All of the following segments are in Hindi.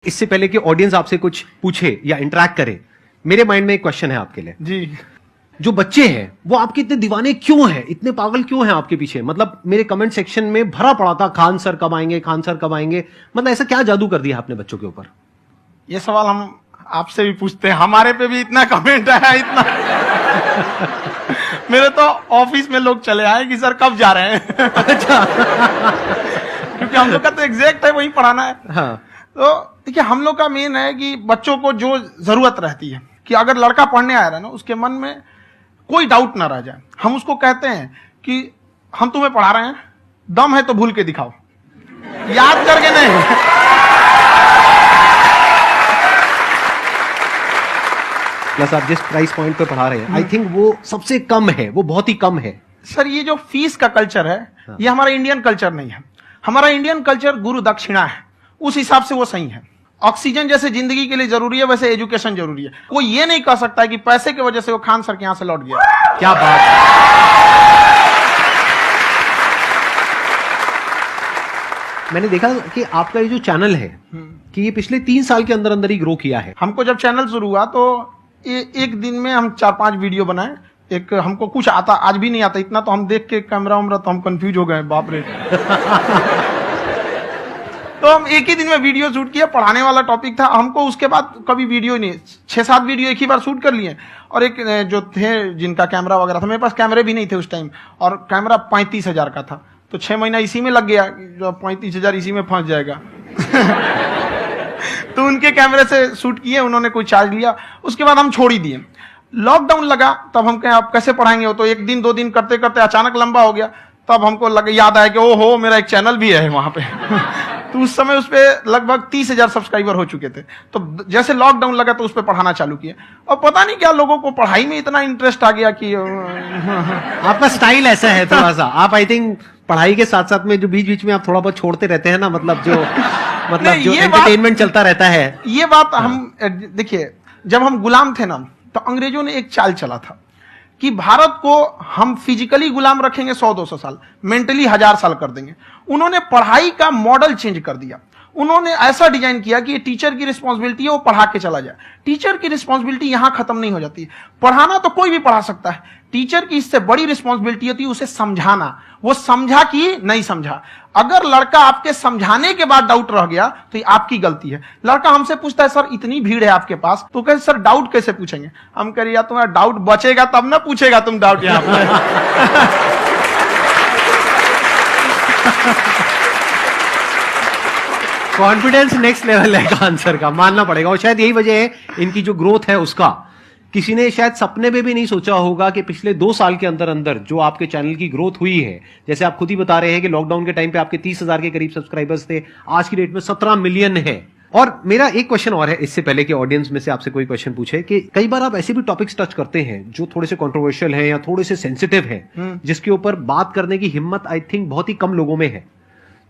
इससे पहले कि ऑडियंस आपसे कुछ पूछे या इंटरेक्ट करे, मेरे माइंड में एक क्वेश्चन है आपके लिए जी। जो बच्चे हैं वो आपके इतने दीवाने क्यों हैं, इतने पागल क्यों हैं आपके पीछे? मतलब मेरे कमेंट सेक्शन में भरा पड़ा था खान सर कब आएंगे, खान सर कब आएंगे। मतलब ऐसा क्या जादू कर दिया आपने बच्चों के ऊपर? ये सवाल हम आपसे भी पूछते हैं, हमारे पे भी इतना कमेंट आया, इतना मेरे तो ऑफिस में लोग चले आए कि सर कब जा रहे हैं। अच्छा। क्योंकि हम लोग का तो एग्जैक्ट है वही पढ़ाना है। हाँ। तो देखिए हम लोग का मेन है कि बच्चों को जो जरूरत रहती है कि अगर लड़का पढ़ने आया रहा ना उसके मन में कोई डाउट ना रह जाए, हम उसको कहते हैं कि हम तुम्हें पढ़ा रहे हैं, दम है तो भूल के दिखाओ, याद करके नहीं। प्लस आप जिस प्राइस पॉइंट पे पढ़ा रहे हैं आई थिंक वो सबसे कम है, वो बहुत ही कम है। सर ये जो फीस का कल्चर है ये हमारा इंडियन कल्चर नहीं है। हमारा इंडियन कल्चर गुरु दक्षिणा है, उस हिसाब से वो सही है। ऑक्सीजन जैसे जिंदगी के लिए जरूरी है वैसे एजुकेशन जरूरी है। कोई ये नहीं कह सकता है कि पैसे की वजह से वो खान सर के यहां से लौट गया। क्या बात है। मैंने देखा कि आपका ये जो चैनल है कि ये पिछले 3 साल के अंदर अंदर ही ग्रो किया है। हमको जब चैनल शुरू हुआ तो एक दिन में हम 4-5 वीडियो बनाए। एक हमको कुछ आता, आज भी नहीं आता इतना, तो हम देख के कैमरा उमरा तो हम कंफ्यूज हो गए, बाप रे। तो हम एक ही दिन में वीडियो शूट किया, पढ़ाने वाला टॉपिक था हमको। उसके बाद कभी वीडियो नहीं, 6-7 वीडियो एक ही बार शूट कर लिए। और एक जो थे जिनका कैमरा वगैरह था, मेरे पास कैमरे भी नहीं थे उस टाइम, और कैमरा 35,000 का था, तो 6 महीना इसी में लग गया। जो 35,000 इसी में फंस जाएगा। तो उनके कैमरे से शूट किए, उन्होंने कोई चार्ज लिया, उसके बाद हम छोड़ ही दिए। लॉकडाउन लगा तब हम कहें आप कैसे पढ़ाएंगे, वो तो 1 दिन 2 दिन करते करते अचानक लंबा हो गया। तब हमको याद आया कि ओहो मेरा एक चैनल भी है वहां पे। तो उस समय उस पे लगभग 30,000 सब्सक्राइबर हो चुके थे। तो जैसे लॉकडाउन लगा तो उस पे पढ़ाना चालू किया, और पता नहीं क्या लोगों को पढ़ाई में इतना इंटरेस्ट आ गया कि आपका स्टाइल ऐसा है थोड़ा सा, आप आई थिंक पढ़ाई के साथ साथ में जो बीच बीच में आप थोड़ा बहुत छोड़ते रहते हैं ना, मतलब जो एंटरटेनमेंट चलता रहता है। ये बात हम देखिए, जब हम गुलाम थे ना तो अंग्रेजों ने एक चाल चला था कि भारत को हम फिजिकली गुलाम रखेंगे 100-200 साल, मेंटली 1000 साल कर देंगे। उन्होंने पढ़ाई का मॉडल चेंज कर दिया। उन्होंने ऐसा डिजाइन किया कि ये टीचर की रिस्पॉन्सिबिलिटी है वो पढ़ा के चला जाए। टीचर की रिस्पॉन्सिबिलिटी यहां खत्म नहीं हो जाती। पढ़ाना तो कोई भी पढ़ा सकता है, टीचर की इससे बड़ी रिस्पॉन्सिबिलिटी होती है उसे समझाना। वो समझा कि नहीं समझा। अगर लड़का आपके समझाने के बाद डाउट रह गया तो ये आपकी गलती है। लड़का हमसे पूछता है सर इतनी भीड़ है आपके पास, तो कहते सर डाउट कैसे पूछेंगे? हम कह रहे यार तुम्हारा डाउट बचेगा तब ना पूछेगा तुम डाउट यहां पर। कॉन्फिडेंस नेक्स्ट लेवल है खान सर का, मानना पड़ेगा। और शायद यही वजह है इनकी जो ग्रोथ है उसका। किसी ने शायद सपने में भी नहीं सोचा होगा कि पिछले 2 साल के अंदर अंदर जो आपके चैनल की ग्रोथ हुई है, जैसे आप खुद ही बता रहे हैं कि लॉकडाउन के टाइम पे आपके 30,000 के करीब सब्सक्राइबर्स थे, आज की डेट में 17 मिलियन है। और मेरा एक क्वेश्चन और है, इससे पहले कि ऑडियंस में से आपसे कोई क्वेश्चन पूछे, कि कई बार आप ऐसे भी टॉपिक्स टच करते हैं जो थोड़े से कंट्रोवर्शियल हैं या थोड़े से सेंसिटिव हैं, जिसके ऊपर बात करने की हिम्मत आई थिंक बहुत ही कम लोगों में है।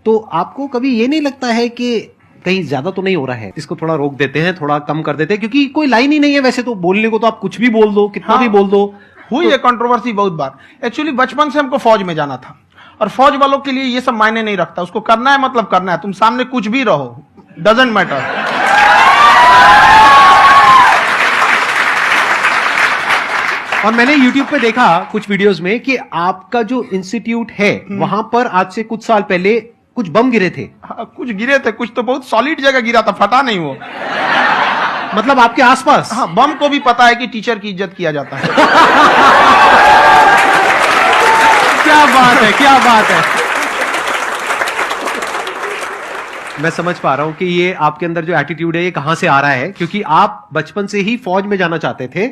तो आपको कभी ये नहीं लगता है कि कहीं ज्यादा तो नहीं हो रहा है, इसको थोड़ा रोक देते हैं, थोड़ा कम कर देते हैं? क्योंकि कोई लाइन ही नहीं है वैसे तो बोलने को, तो आप कुछ भी बोल दो, कितना भी बोल दो। हुई है कंट्रोवर्सी बहुत बार। एक्चुअली बचपन से हमको फौज में जाना था, और फौज वालों के लिए ये सब मायने नहीं रखता। उसको करना है मतलब करना है, तुम सामने कुछ भी रहो, डजंट मैटर। और मैंने YouTube पे देखा कुछ वीडियोस में कि आपका जो इंस्टीट्यूट है वहां पर आज से कुछ साल पहले कुछ बम गिरे थे। हाँ, कुछ गिरे थे, कुछ तो बहुत सॉलिड जगह गिरा था, फटा नहीं वो। मतलब आपके आसपास? हाँ, बम को भी पता है कि टीचर की इज्जत किया जाता है। क्या बात है, क्या बात है। मैं समझ पा रहा हूं कि ये आपके अंदर जो एटीट्यूड है ये कहां से आ रहा है, क्योंकि आप बचपन से ही फौज में जाना चाहते थे,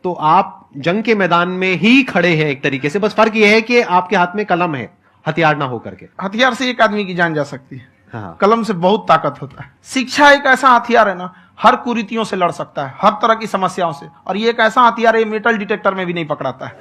तो आप जंग के मैदान में ही खड़े हैं एक तरीके से। बस फर्क यह है कि आपके हाथ में कलम है, हथियार ना हो करके। हथियार से एक आदमी की जान जा सकती है, हाँ। कलम से बहुत ताकत होता है। शिक्षा एक ऐसा हथियार है ना, हर कुरीतियों से लड़ सकता है, हर तरह की समस्याओं से। और ये एक ऐसा हथियार है, मेटल डिटेक्टर में भी नहीं पकड़ाता है।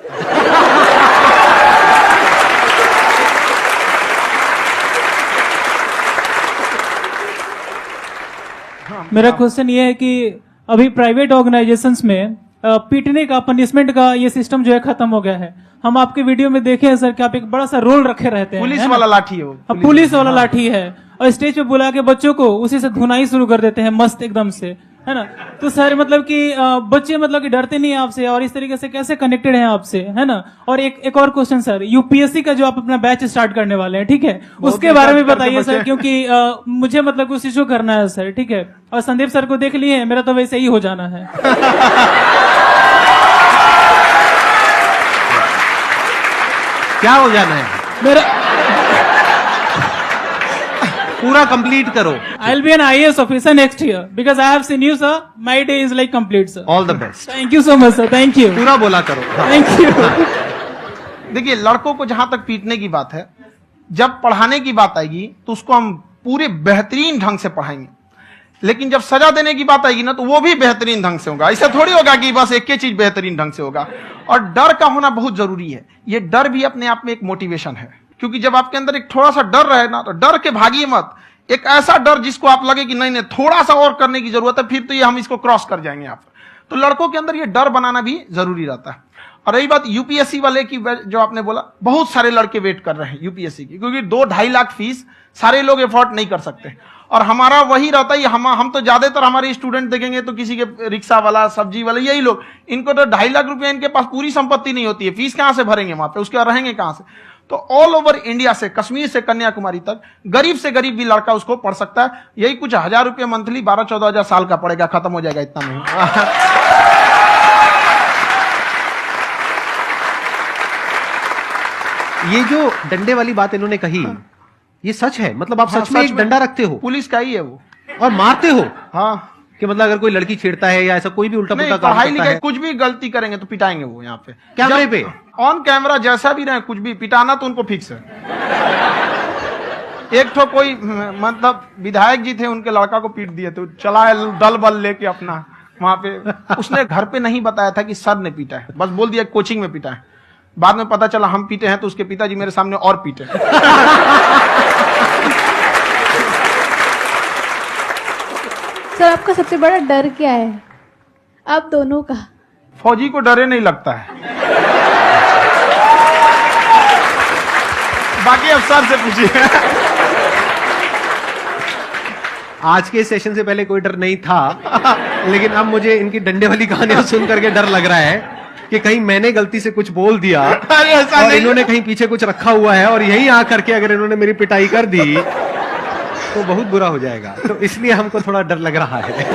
मेरा क्वेश्चन ये है कि अभी प्राइवेट ऑर्गेनाइजेशंस में पीटने का, पनिशमेंट का ये सिस्टम जो है खत्म हो गया है। हम आपके वीडियो में देखे हैं सर कि आप एक बड़ा सा रोल रखे रहते हैं, पुलिस है ना? वाला लाठी है वो, हाँ, पुलिस वाला लाठी है, और स्टेज पे बुला के बच्चों को उसी से धुनाई शुरू कर देते हैं मस्त एकदम से, है ना? तो सर मतलब कि बच्चे मतलब कि डरते नहीं है आपसे, और इस तरीके से कैसे कनेक्टेड हैं आपसे, है ना? और एक और क्वेश्चन सर, यूपीएससी का जो आप अपना बैच स्टार्ट करने वाले हैं, ठीक है, उसके बारे में बताइए सर, क्योंकि मुझे मतलब कुछ इशू करना है सर, ठीक है? और संदीप सर को देख लिए, मेरा तो वैसे ही हो जाना है। क्या हो जाना है? मेरा पूरा कंप्लीट करो। I'll be an IAS officer next year because I have seen you, sir. My day is like complete, sir. All the best. Thank you so much, sir. Thank you. पूरा बोला करो। Thank you. देखिए, लड़कों को जहां तक पीटने की बात है, जब पढ़ाने की बात आएगी तो उसको हम पूरे बेहतरीन ढंग से पढ़ाएंगे, लेकिन जब सजा देने की बात आएगी ना, तो वो भी बेहतरीन ढंग से होगा। ऐसा थोड़ी होगा कि बस एक ही चीज बेहतरीन ढंग से होगा। और डर का होना बहुत जरूरी है। ये डर भी अपने आप में एक मोटिवेशन है, क्योंकि जब आपके अंदर एक थोड़ा सा डर रहे ना, तो डर के भागिए मत। एक ऐसा डर जिसको आप लगे कि नहीं नहीं थोड़ा सा और करने की जरूरत है, फिर तो ये हम इसको क्रॉस कर जाएंगे यहाँ पर। तो लड़कों के अंदर ये डर बनाना भी जरूरी रहता है। और रही बात यूपीएससी वाले की, जो आपने बोला, बहुत सारे लड़के वेट कर रहे हैं यूपीएससी की, क्योंकि 2-2.5 लाख फीस सारे लोग एफोर्ड नहीं कर सकते। और हमारा वही रहता है, हम तो ज्यादातर हमारे स्टूडेंट देखेंगे तो किसी के रिक्शा वाला, सब्जी वाला, यही लोग, इनको तो 2.5 लाख रुपया इनके पास पूरी संपत्ति नहीं होती है, फीस कहां से भरेंगे वहां पे, उसके बाद रहेंगे कहां से? तो ऑल ओवर इंडिया से, कश्मीर से कन्याकुमारी तक, गरीब से गरीब भी लड़का उसको पढ़ सकता है। यही कुछ 1000 रुपये मंथली, 12-14 हजार साल का पड़ेगा, खत्म हो जाएगा, इतना नहीं। ये जो डंडे वाली बात इन्होंने कही, ये सच है? मतलब आप हाँ, सच में एक डंडा रखते हो पुलिस का ही है वो, और मारते हो? हाँ। कि मतलब अगर कोई लड़की छेड़ता है या ऐसा कोई भी उल्टा पुल्टा काम पढ़ाई करता लिखाई है, कुछ भी गलती करेंगे तो पिटाएंगे वो यहाँ पे, कैमरे पे, ऑन कैमरा, जैसा भी रहे, कुछ भी पिटाना तो उनको फिक्स है। एक तो कोई मतलब विधायक जी थे, उनके लड़का को पीट दिए, तो चला है दल बल लेके अपना वहां पे। उसने घर पे नहीं बताया था कि सर ने पीटा है, बस बोल दिया कोचिंग में पीटा है। बाद में पता चला हम पीटे हैं, तो उसके पिताजी मेरे सामने और पीटे। सर आपका सबसे बड़ा डर क्या है, आप दोनों का? फौजी को डरे नहीं लगता है, बाकी अफसर से पूछिए। आज के सेशन से पहले कोई डर नहीं था, लेकिन अब मुझे इनकी डंडे वाली कहानियां सुन करके डर लग रहा है कि कहीं मैंने गलती से कुछ बोल दिया और इन्होंने कहीं पीछे कुछ रखा हुआ है, और यही आ करके अगर इन्होंने मेरी पिटाई कर दी तो बहुत बुरा हो जाएगा। तो इसलिए हमको थोड़ा डर लग रहा है।